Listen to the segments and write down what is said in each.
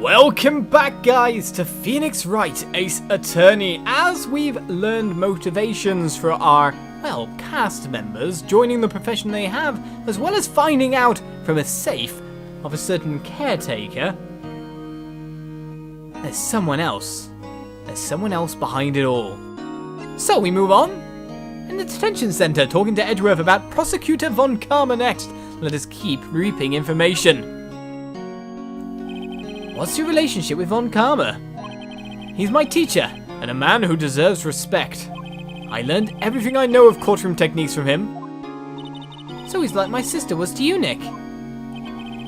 Welcome back, guys, to Phoenix Wright, Ace Attorney, as we've learned motivations for our, well, cast members joining the profession they have, as well as finding out from a safe of a certain caretaker. There's someone else. There's someone else behind it all. So we move on. In the detention center, talking to Edgeworth about Prosecutor Von Karma next. Let us keep reaping information. What's your relationship with Von Karma? He's my teacher, and a man who deserves respect. I learned everything I know of courtroom techniques from him. So he's like my sister was to you, Nick.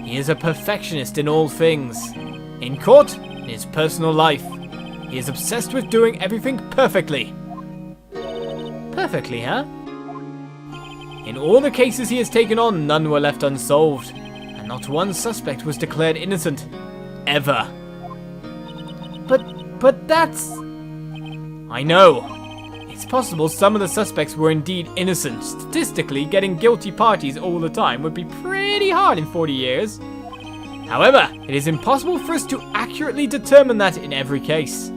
He is a perfectionist in all things. In court, in his personal life. He is obsessed with doing everything perfectly. Perfectly, huh? In all the cases he has taken on, none were left unsolved, and not one suspect was declared innocent. Ever. But that's... I know. It's possible some of the suspects were indeed innocent. Statistically, getting guilty parties all the time would be pretty hard in 40 years. However, it is impossible for us to accurately determine that in every case.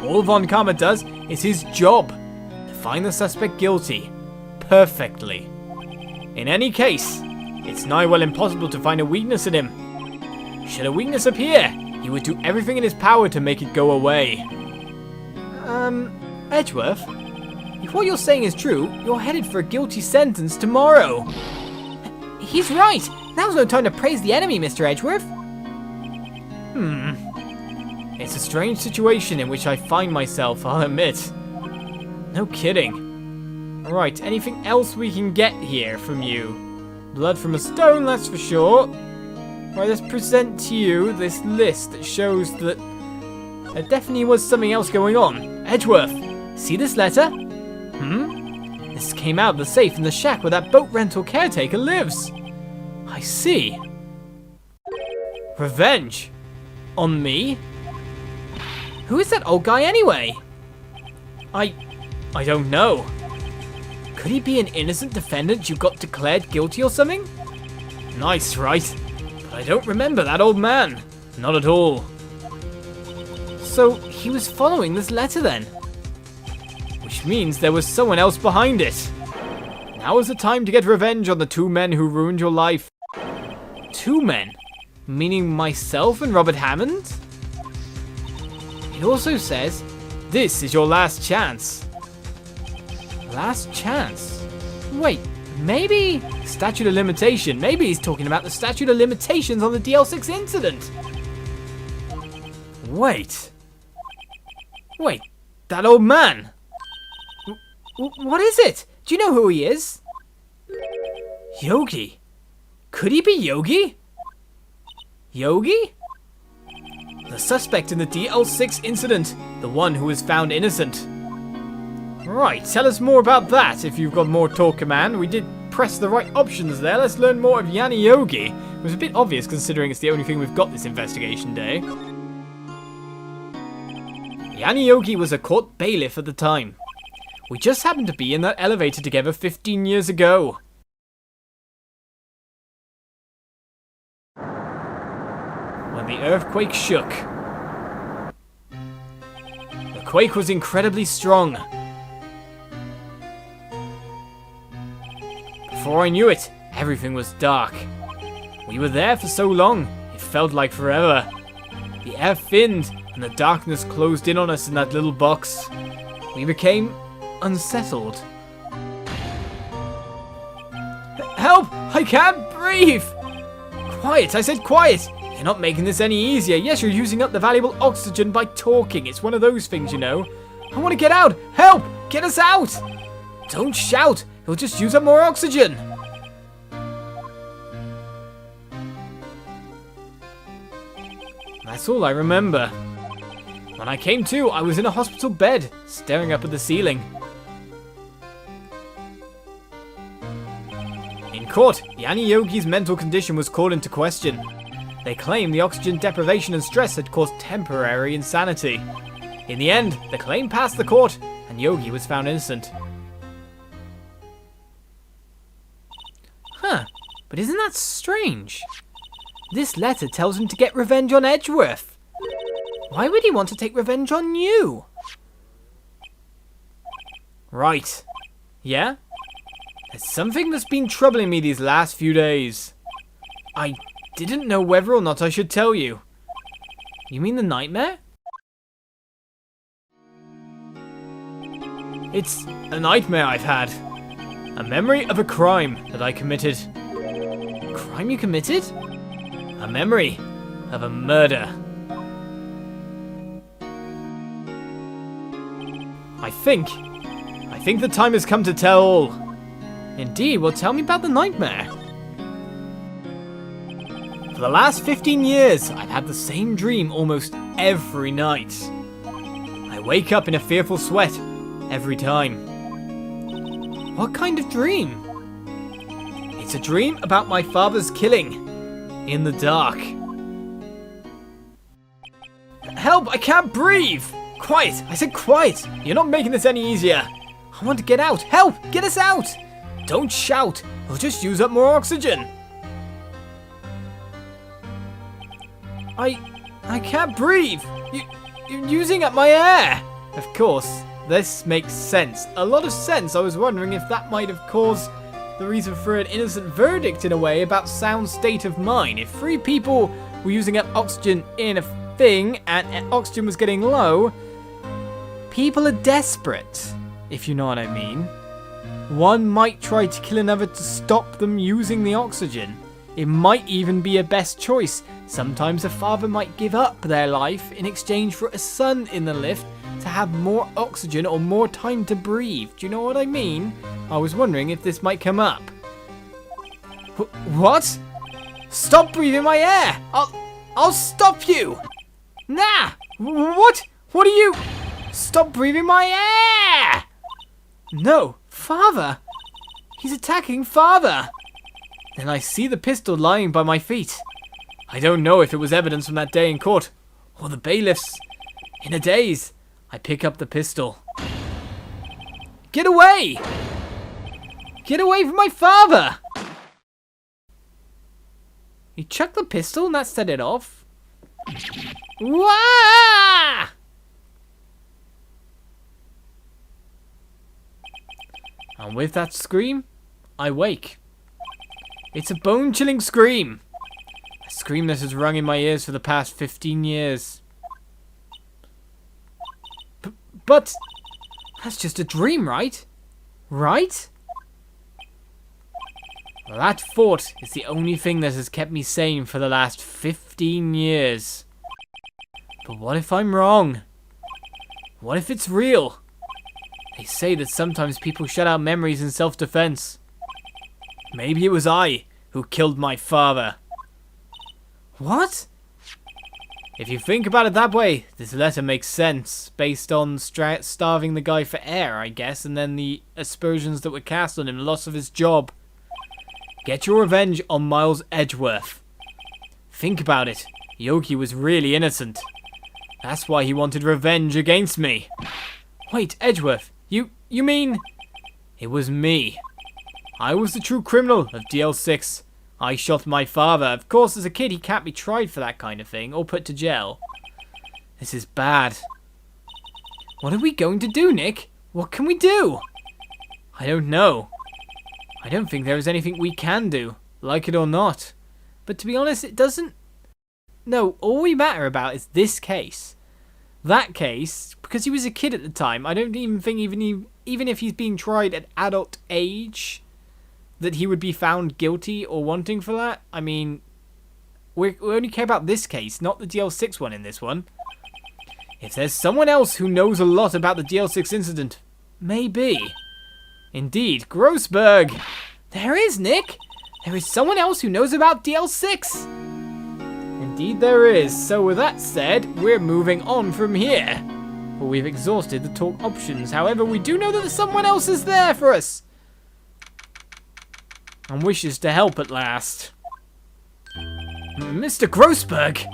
All Von Karma does is his job, to find the suspect guilty. Perfectly. In any case, it's nigh well impossible to find a weakness in him. Should a weakness appear, he would do everything in his power to make it go away. Edgeworth? If what you're saying is true, you're headed for a guilty sentence tomorrow. He's right! Now's no time to praise the enemy, Mr. Edgeworth. It's a strange situation in which I find myself, I'll admit. No kidding. Right, anything else we can get here from you? Blood from a stone, that's for sure. Right, let's present to you this list that shows that there definitely was something else going on. Edgeworth, see this letter? This came out of the safe in the shack where that boat rental caretaker lives. I see. Revenge? On me? Who is that old guy anyway? I don't know. Could he be an innocent defendant you got declared guilty or something? Nice, right? I don't remember that old man. Not at all. So, he was following this letter then? Which means there was someone else behind it. Now is the time to get revenge on the two men who ruined your life. Two men? Meaning myself and Robert Hammond? It also says, this is your last chance. Last chance? Wait. Maybe statute of limitation. Maybe he's talking about the statute of limitations on the DL6 incident. Wait, that old man. What is it? Do you know who he is? Yogi. Could he be Yogi? Yogi? The suspect in the DL6 incident. The one who was found innocent. Right, tell us more about that if you've got more talk, command. We did press the right options there. Let's learn more of Yanni Yogi. It was a bit obvious considering it's the only thing we've got this investigation day. Yanni Yogi was a court bailiff at the time. We just happened to be in that elevator together 15 years ago. When the earthquake shook. The quake was incredibly strong. Before I knew it, everything was dark. We were there for so long, it felt like forever. The air thinned, and the darkness closed in on us in that little box. We became unsettled. Help! I can't breathe! Quiet, I said quiet! You're not making this any easier. Yes, you're using up the valuable oxygen by talking. It's one of those things, you know. I want to get out! Help! Get us out! Don't shout! He'll just use up more oxygen. That's all I remember. When I came to, I was in a hospital bed, staring up at the ceiling. In court, Yanni Yogi's mental condition was called into question. They claimed the oxygen deprivation and stress had caused temporary insanity. In the end, the claim passed the court, and Yogi was found innocent. But isn't that strange? This letter tells him to get revenge on Edgeworth. Why would he want to take revenge on you? Right. Yeah? There's something that's been troubling me these last few days. I didn't know whether or not I should tell you. You mean the nightmare? It's a nightmare I've had. A memory of a crime that I committed. A crime you committed? A memory of a murder. I think the time has come to tell all. Indeed, well, tell me about the nightmare. For the last 15 years, I've had the same dream almost every night. I wake up in a fearful sweat every time. What kind of dream? It's a dream about my father's killing in the dark. Help! I can't breathe! Quiet! I said quiet! You're not making this any easier. I want to get out. Help! Get us out! Don't shout. We'll just use up more oxygen. I can't breathe. You're using up my air. Of course, this makes sense. A lot of sense. I was wondering if that might have caused the reason for an innocent verdict in a way about sound state of mind. If 3 people were using up oxygen in a thing and oxygen was getting low, people are desperate, if you know what I mean. One might try to kill another to stop them using the oxygen. It might even be a best choice. Sometimes a father might give up their life in exchange for a son in the lift to have more oxygen or more time to breathe. Do you know what I mean? I was wondering if this might come up. What? Stop breathing my air! I'll stop you! Nah! What? What are you? Stop breathing my air! No, father! He's attacking father! Then I see the pistol lying by my feet. I don't know if it was evidence from that day in court, or the bailiffs. In a daze, I pick up the pistol. Get away! Get away from my father! He chucked the pistol and that set it off. Wah! And with that scream, I wake. It's a bone-chilling scream. A scream that has rung in my ears for the past 15 years. But that's just a dream, right? Right? That fort is the only thing that has kept me sane for the last 15 years. But what if I'm wrong? What if it's real? They say that sometimes people shut out memories in self-defense. Maybe it was I who killed my father. What? If you think about it that way, this letter makes sense, based on starving the guy for air, I guess, and then the aspersions that were cast on him, loss of his job. Get your revenge on Miles Edgeworth. Think about it. Yogi was really innocent. That's why he wanted revenge against me. Wait, Edgeworth, you mean... It was me. I was the true criminal of DL6. I shot my father. Of course, as a kid, he can't be tried for that kind of thing, or put to jail. This is bad. What are we going to do, Nick? What can we do? I don't know. I don't think there is anything we can do, like it or not. But to be honest, it doesn't... No, all we matter about is this case. That case, because he was a kid at the time, I don't even think even if he's being tried at adult age, that he would be found guilty or wanting for that. I mean, we only care about this case, not the DL6 one in this one. If there's someone else who knows a lot about the DL6 incident, maybe. Indeed, Grossberg. There is, Nick. There is someone else who knows about DL6. Indeed there is. So with that said, we're moving on from here. Well, we've exhausted the talk options. However, we do know that someone else is there for us. And wishes to help at last. Mr. Grossberg!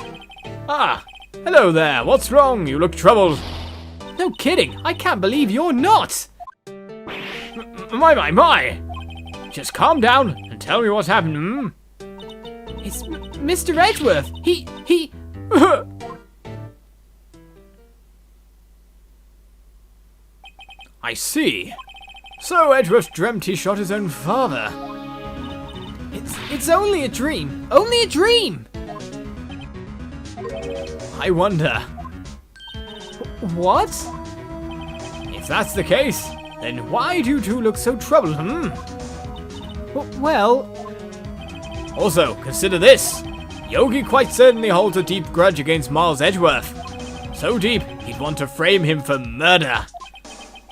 Ah, hello there. What's wrong? You look troubled. No kidding. I can't believe you're not. My. Just calm down and tell me what's happened, hmm? It's Mr. Edgeworth. He... I see. So Edgeworth dreamt he shot his own father. It's only a dream. Only a dream! I wonder. What? If that's the case, then why do you two look so troubled, Well... Also, consider this. Yogi quite certainly holds a deep grudge against Miles Edgeworth. So deep, he'd want to frame him for murder.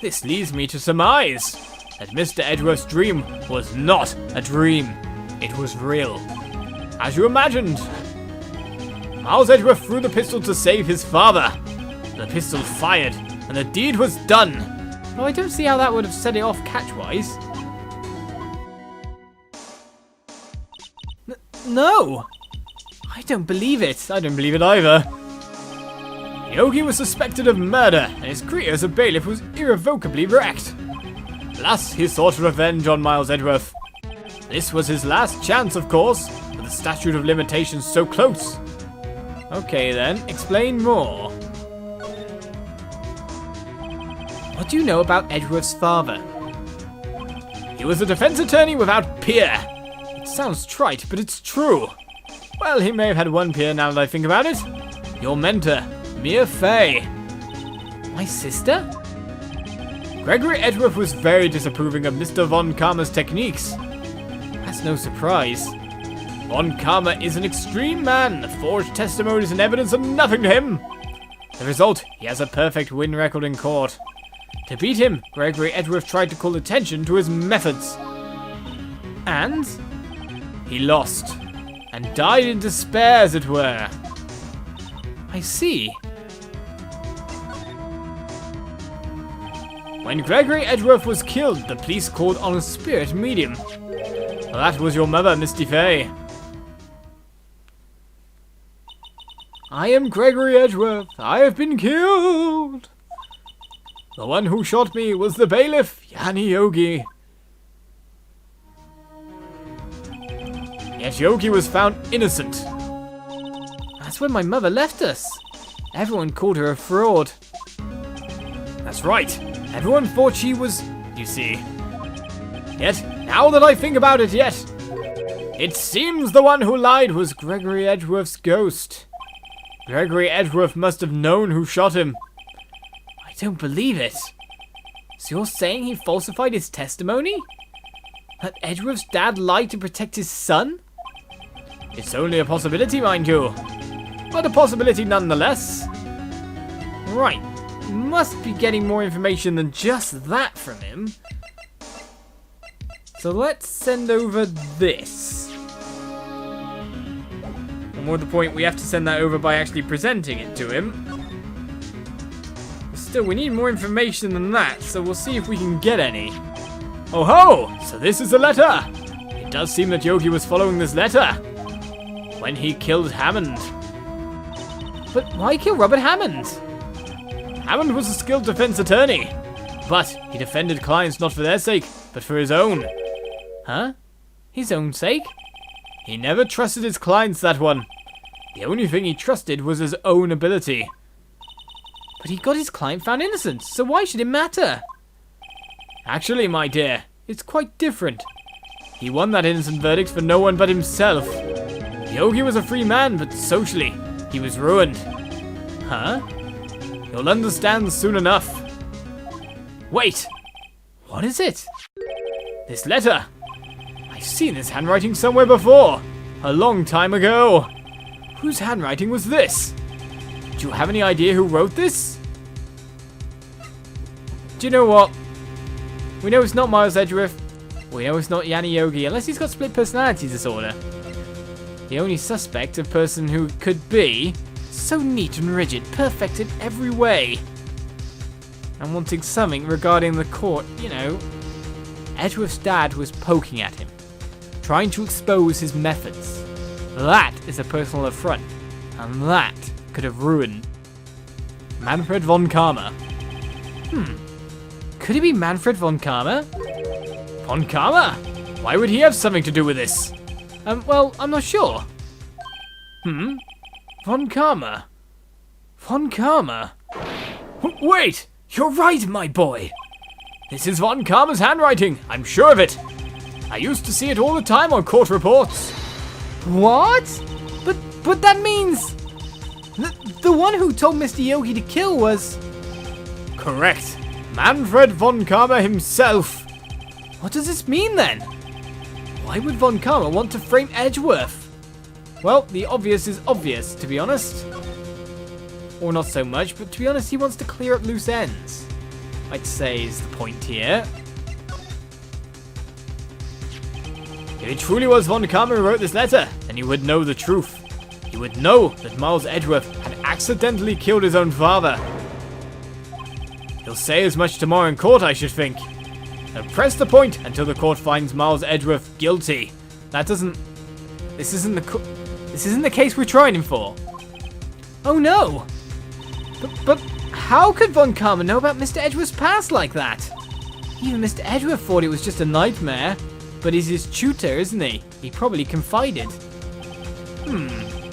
This leads me to surmise that Mr. Edgeworth's dream was not a dream. It was real. As you imagined. Miles Edgeworth threw the pistol to save his father. The pistol fired, and the deed was done. Well, I don't see how that would have set it off catch-wise. No! I don't believe it. I don't believe it either. Yogi was suspected of murder, and his career as a bailiff was irrevocably wrecked. Thus, he sought revenge on Miles Edgeworth. This was his last chance, of course, with the statute of limitations so close. Okay then, explain more. What do you know about Edgeworth's father? He was a defense attorney without peer. It sounds trite, but it's true. Well, he may have had one peer now that I think about it. Your mentor, Mia Fey. My sister? Gregory Edgeworth was very disapproving of Mr. Von Karma's techniques. That's no surprise. Von Karma is an extreme man. The forged testimonies and evidence are nothing to him. The result, he has a perfect win record in court. To beat him, Gregory Edgeworth tried to call attention to his methods. And he lost. And died in despair, as it were. I see. When Gregory Edgeworth was killed, the police called on a spirit medium. Well, that was your mother, Misty Fey. I am Gregory Edgeworth. I have been killed. The one who shot me was the bailiff, Yanni Yogi. Yet Yogi was found innocent. That's when my mother left us. Everyone called her a fraud. That's right. Everyone thought she was, you see. Yet, now that I think about it it seems the one who lied was Gregory Edgeworth's ghost. Gregory Edgeworth must have known who shot him. I don't believe it. So you're saying he falsified his testimony? That Edgeworth's dad lied to protect his son? It's only a possibility, mind you. But a possibility nonetheless. Right. Must be getting more information than just that from him. So let's send over this. And more to the point, we have to send that over by actually presenting it to him. Still, we need more information than that, so we'll see if we can get any. Oh ho! So this is the letter! It does seem that Yogi was following this letter when he killed Hammond. But why kill Robert Hammond? Hammond was a skilled defense attorney, but he defended clients not for their sake, but for his own. Huh? His own sake? He never trusted his clients, that one. The only thing he trusted was his own ability. But he got his client found innocent, so why should it matter? Actually, my dear, it's quite different. He won that innocent verdict for no one but himself. Yogi was a free man, but socially, he was ruined. Huh? You'll understand soon enough. Wait! What is it? This letter! I've seen this handwriting somewhere before. A long time ago. Whose handwriting was this? Do you have any idea who wrote this? Do you know what? We know it's not Miles Edgeworth. We know it's not Yanni Yogi, unless he's got split personality disorder. The only suspect, a person who could be so neat and rigid, perfect in every way. And wanting something regarding the court, you know. Edgeworth's dad was poking at him, trying to expose his methods. That is a personal affront, and that could have ruined Manfred von Karma. Could it be Manfred von Karma? Von Karma? Why would he have something to do with this? Well, I'm not sure. Von Karma. Von Karma. Wait! You're right, my boy! This is Von Karma's handwriting. I'm sure of it. I used to see it all the time on court reports. What? But that means... The one who told Mr. Yogi to kill was... Correct. Manfred Von Karma himself. What does this mean then? Why would Von Karma want to frame Edgeworth? Well, the obvious is obvious, to be honest. Or not so much, but to be honest, he wants to clear up loose ends. I'd say is the point here. If it truly was Von Karma who wrote this letter, then he would know the truth. He would know that Miles Edgeworth had accidentally killed his own father. He'll say as much tomorrow in court, I should think. And press the point until the court finds Miles Edgeworth guilty. This isn't the case we're trying him for. Oh no! But how could Von Karma know about Mr. Edgeworth's past like that? Even Mr. Edgeworth thought it was just a nightmare. But he's his tutor, isn't he? He probably confided.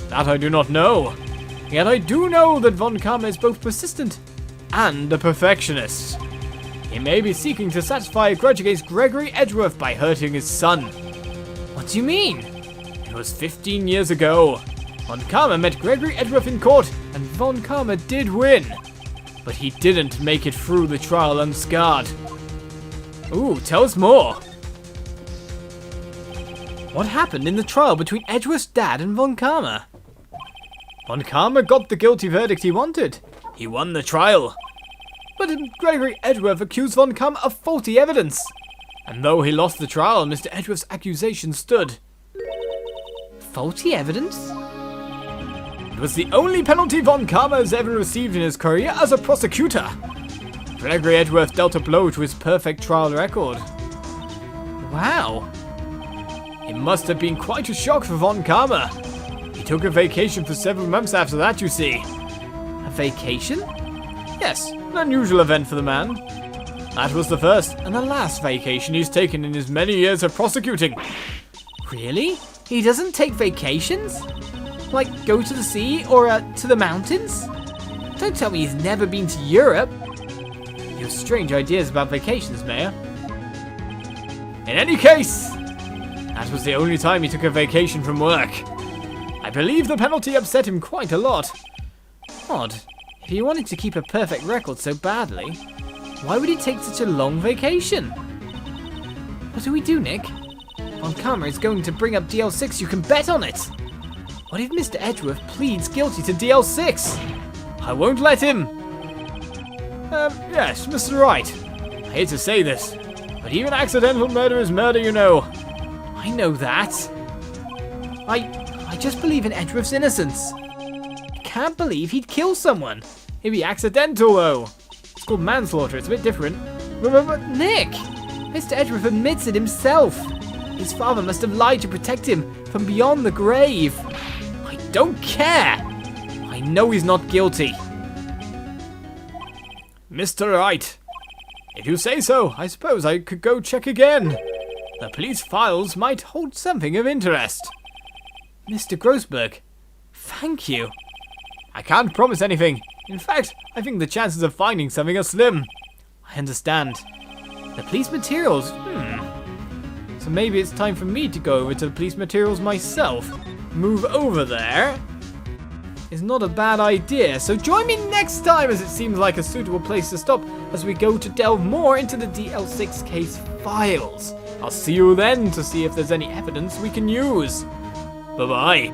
That I do not know. Yet I do know that Von Karma is both persistent and a perfectionist. He may be seeking to satisfy a grudge against Gregory Edgeworth by hurting his son. What do you mean? It was 15 years ago. Von Karma met Gregory Edgeworth in court, and Von Karma did win. But he didn't make it through the trial unscarred. Ooh, tell us more. What happened in the trial between Edgeworth's dad and Von Karma? Von Karma got the guilty verdict he wanted. He won the trial. But Gregory Edgeworth accused Von Karma of faulty evidence. And though he lost the trial, Mr. Edgeworth's accusation stood. Faulty evidence? It was the only penalty Von Karma has ever received in his career as a prosecutor. Gregory Edgeworth dealt a blow to his perfect trial record. Wow. It must have been quite a shock for Von Karma. He took a vacation for several months after that, you see. A vacation? Yes, an unusual event for the man. That was the first and the last vacation he's taken in his many years of prosecuting. Really? He doesn't take vacations? Like go to the sea or to the mountains? Don't tell me he's never been to Europe. You have strange ideas about vacations, Mayor. In any case, that was the only time he took a vacation from work. I believe the penalty upset him quite a lot. Odd. If he wanted to keep a perfect record so badly, why would he take such a long vacation? What do we do, Nick? Von Karma is going to bring up DL6, you can bet on it! What if Mr. Edgeworth pleads guilty to DL6? I won't let him! Yes, Mr. Wright. I hate to say this, but even accidental murder is murder, you know. I know that. I just believe in Edgeworth's innocence. Can't believe he'd kill someone. It'd be accidental, though. It's called manslaughter, it's a bit different. But Nick! Mr. Edgeworth admits it himself. His father must have lied to protect him from beyond the grave. I don't care. I know he's not guilty. Mr. Wright, if you say so, I suppose I could go check again. The police files might hold something of interest. Mr. Grossberg, thank you. I can't promise anything. In fact, I think the chances of finding something are slim. I understand. The police materials? So maybe it's time for me to go over to the police materials myself. Move over there is not a bad idea, so join me next time as it seems like a suitable place to stop as we go to delve more into the DL6 case files. I'll see you then to see if there's any evidence we can use. Bye-bye.